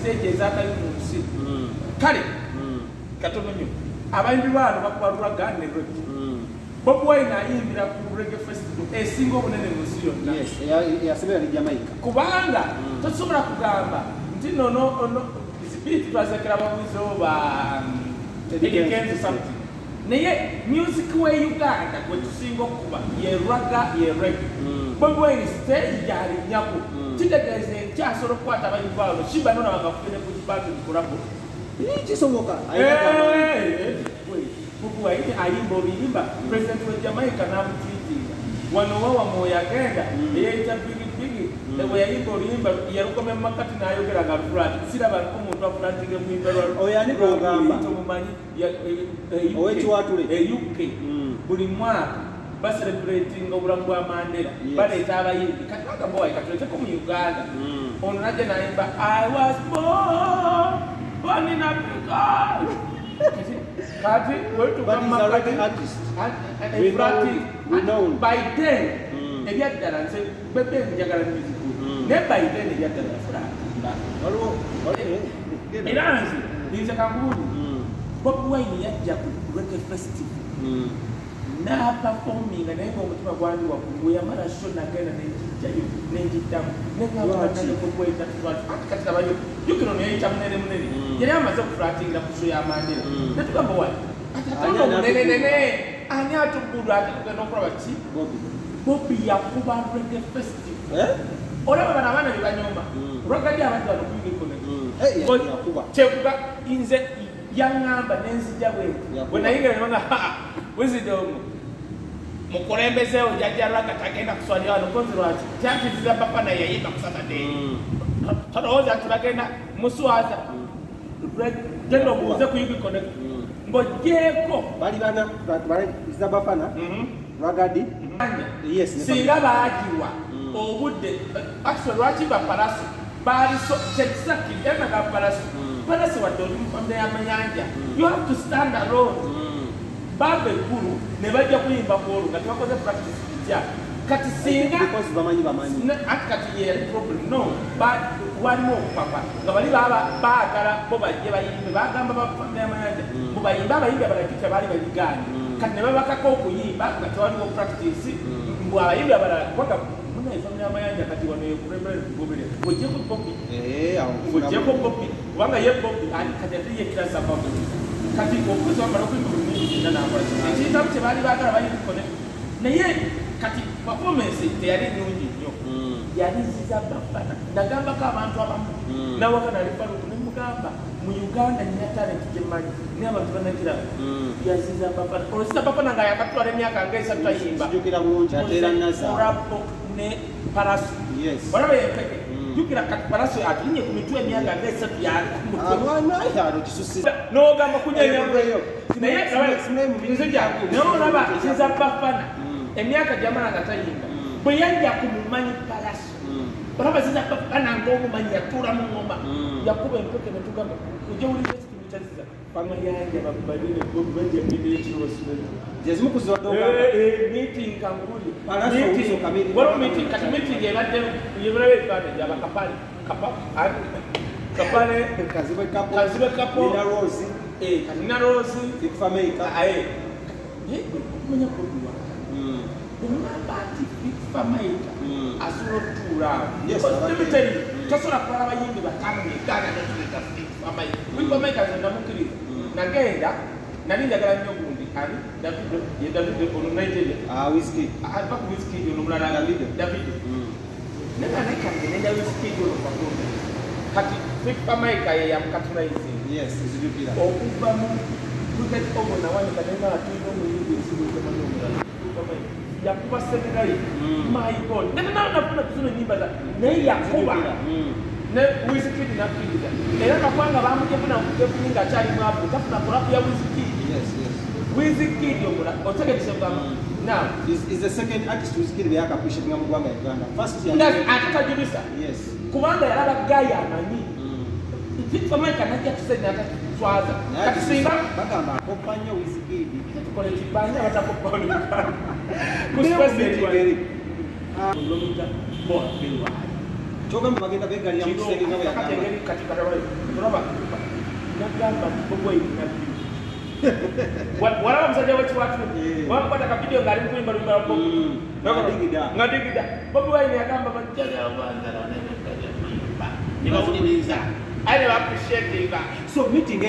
stage ezakayo mu nsi kale katono nnyo abayimbi baano bakubalula gane reggae Bobi Wine ayimbira ku reggae festival esinga obunene mu nsi yonna yasemera ne Jamaica kubanga tosobola kugamba nti nono zibiti twazekera babuzi oba edikenzi something naye music we Uganda gwe tusinga okuba ye raga ye reggae Bobi Wine stage yali nyako kitegeeze kyasobola okukwata abayimbi baabo shiba nona bagafune ku kibantu kikolako kisoboka Bobi Wine ayimba obiyimba president wa Jamaica n'amutwitinga wano wawa moyo agenda eyayita bigibigi ewe yayimba oluyimba yarukome mu makati n'ayogera nga flat siraba omuntu afulatinge mu yimba oyo ani gw'ogamba tomumanyi ow'ekiwatule UK buli mwaka celebrating obulamu bwa Mandela baleeta abayimbi kati bagamba wayi katuleeteko mu Uganda ono najja n'ayimba I was born in Africa kati by then ebyaddala nze bebe njagala music ne by then ebyaddala flat era nze nze kangulu Bobi Wine yajja ku reggae festival performing naye ng'omutima gwandi waggulu yamala sho nagenda nenjijjayo nenjiddamu neŋŋaakati abayo jukira ono yayita munene munene yali amaze okufulatingira ku sho ya Mandela netugamba wali atatano munenenene ani atuggulu ate tugenda okulaba ki Bobi yakuba reggae festival olaba bano abaana bye banyoma olwagadde abadde bano kuyigikonekyekuba nze yaŋŋamba nenzija bwenti bwe nayingira nebanga wizidomu mukulembezeewo jjajja lwaga tagenda kuswalira wano konzi lwaki tyatiziza papa naye yayimba ku Saturday tolowooza tulagenda muswaza genda obuuze ku yugiconnect ng'ogyeko bali bana Zabafana Ragadi singa baagiwa obudde actually lwaki bapalaso baali kyekisakiri enaga palaso palasi wadde oli mufamire y'amayanja you have to stand alone baba ekulu ne bajja kuyimba kwolwo nga tebakoze practice kitya kati singa ati kati ye problem no walimu okupapa nga bali baagala bo bajje bayimbe bagamba bafamire y'amayanja mubayimbe abayimbi abalakitya baali baliganye kati ne babakako okuyimba nga tewaliwo practice mbu abayimbi abalala kwaga famire y'amayanja kati wano yekulembere kugobere ojjeko Bobi ojjeko Bobi kubanga ye Bobi kati ate yekirasa Bobi kati okuza wamala okuyimba bulungi nakola ekiyitabu kye baali baagala bayibikone naye kati performance teyali nnungi nnyo yali Zabafana nagambako abantu abamu nawaka nalifaluku nemugamba mu Uganda nina talent gyemanyi naye abantu banakiraba yaziza Zabafana olwo Zabafana nga yakatwala emyaka ng'esatu ayimba orapo ne paraso olaba yempeke jukira kati paraso atulinye ku mitwe emyaka ng'esatu yali n'ogamba kunyenyayo naye nze jangu naye olaba Zabafana emyaka gyamala nga tayimba bwe yajja ku mumanyi paraso olaba Zabafana ng'omumanyi yatuula mu ngoma yakuba empeke netugamba ojja wulira ekitundu kyaziza pamayanja babalire bajja mbiri ekirosinene meeting kanguli waliwo meeting kati meeting ebadde yebulabe ebifaananyi abakapale kapale kazibe kapo kanina rosi okumanya kuduwa omugamba nti famaika asobola otutuula awo tosobola kukola abayimbi bataano negana netuleta famaika nze ndamukiriza nagenda nali njagala nnyo gundi ani Davido ono Nigeria ava ku Wizkid ono mulala Davido naye anakange nenda Wizkid ono katonda kati famaika ye yamukatulaizinga okuva mu cricket ogo nawani katenga atuyina omuyimbi esigotemanyi omulala yakuba seminayi my god nafuna kuzino nyimba za naye yakuba ne Wizkid nakkiriza era nakwanga bamujefuna mukefuni nga akyalimu apo tafuna kulapu ya Wizkid omula otegekise mugamba now is the second artist Wizkid yakapusha nga mugwanga Uganda first atakajulisa kubanga yalaba gaya amanyi famaika najja tusenya atatwaza kati singa bagamba akopanya Wizkid tukole kibanja batakopanya kuspesifika lomita boa bilwa Kyogamba bagenda beegalira mu kisenge nga bwe yagamba. Kati tulaba nagamba Bobi Wine nabbi. Walaba omusajja w'ekiwatu wamukwata akavidiyo ng'ali mu kuyimba luyimba lwa Bobi. Nga digida. Bobi Wine yagamba bajjaga abanzala ne bawuliriza. Aye ne ba appreciatinga. So meeting